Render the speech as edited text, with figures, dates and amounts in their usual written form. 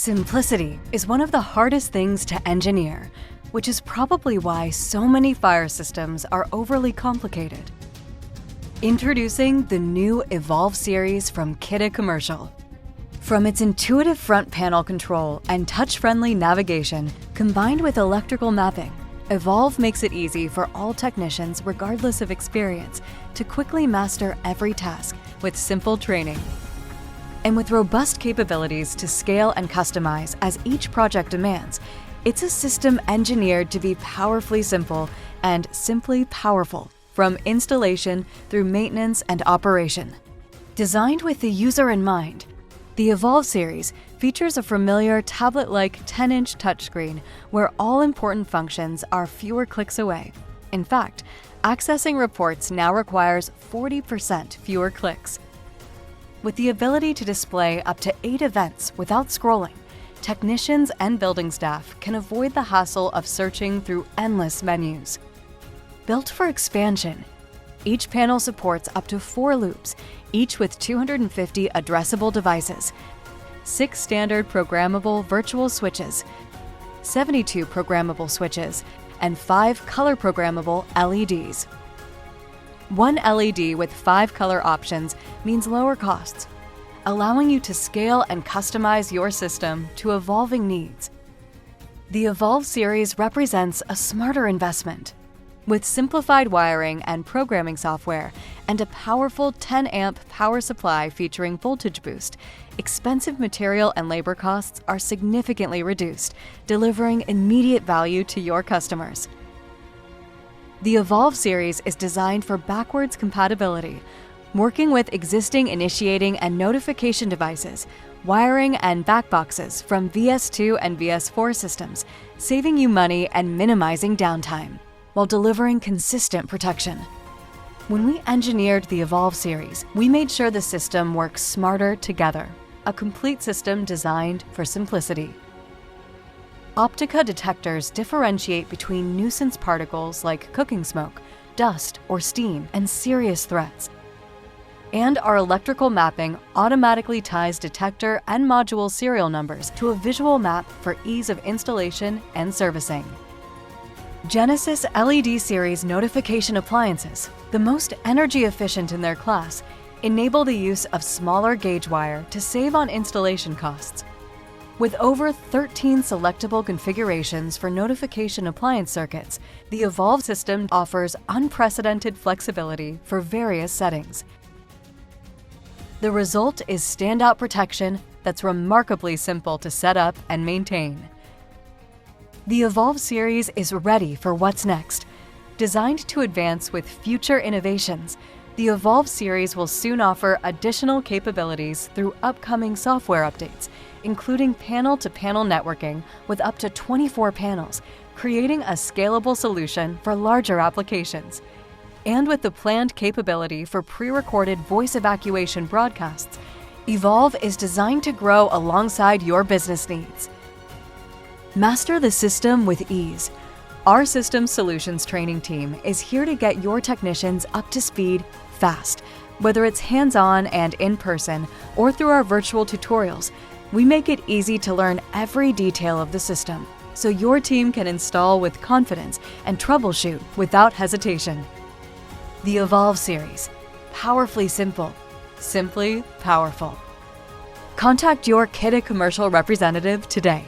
Simplicity is one of the hardest things to engineer, which is probably why so many fire systems are overly complicated. Introducing the new Evolve series from Kidde Commercial. From its intuitive front panel control and touch-friendly navigation, combined with electrical mapping, Evolve makes it easy for all technicians, regardless of experience, to quickly master every task with simple training. And with robust capabilities to scale and customize as each project demands, it's a system engineered to be powerfully simple and simply powerful, from installation through maintenance and operation. Designed with the user in mind, the Evolve series features a familiar tablet-like 10-inch touchscreen where all important functions are fewer clicks away. In fact, accessing reports now requires 40% fewer clicks. With the ability to display up to 8 events without scrolling, technicians and building staff can avoid the hassle of searching through endless menus. Built for expansion, each panel supports up to 4 loops, each with 250 addressable devices, 6 standard programmable virtual switches, 72 programmable switches, and 5 color programmable LEDs. One LED with 5 color options means lower costs, allowing you to scale and customize your system to evolving needs. The Evolve series represents a smarter investment. With simplified wiring and programming software and a powerful 10-amp power supply featuring voltage boost, expensive material and labor costs are significantly reduced, delivering immediate value to your customers. The Evolve series is designed for backwards compatibility, working with existing initiating and notification devices, wiring and backboxes from VS2 and VS4 systems, saving you money and minimizing downtime, while delivering consistent protection. When we engineered the Evolve series, we made sure the system works smarter together, a complete system designed for simplicity. Optica detectors differentiate between nuisance particles like cooking smoke, dust, or steam, and serious threats. And our electrical mapping automatically ties detector and module serial numbers to a visual map for ease of installation and servicing. Genesis LED series notification appliances, the most energy efficient in their class, enable the use of smaller gauge wire to save on installation costs. With over 13 selectable configurations for notification appliance circuits, the Evolve system offers unprecedented flexibility for various settings. The result is standout protection that's remarkably simple to set up and maintain. The Evolve series is ready for what's next. Designed to advance with future innovations, the Evolve series will soon offer additional capabilities through upcoming software updates, including panel-to-panel networking with up to 24 panels, creating a scalable solution for larger applications. And with the planned capability for pre-recorded voice evacuation broadcasts, Evolve is designed to grow alongside your business needs. Master the system with ease. Our Systems Solutions training team is here to get your technicians up to speed fast. Whether it's hands-on and in person or through our virtual tutorials, we make it easy to learn every detail of the system so your team can install with confidence and troubleshoot without hesitation. The Evolve series. Powerfully simple. Simply powerful. Contact your Kidde Commercial representative today.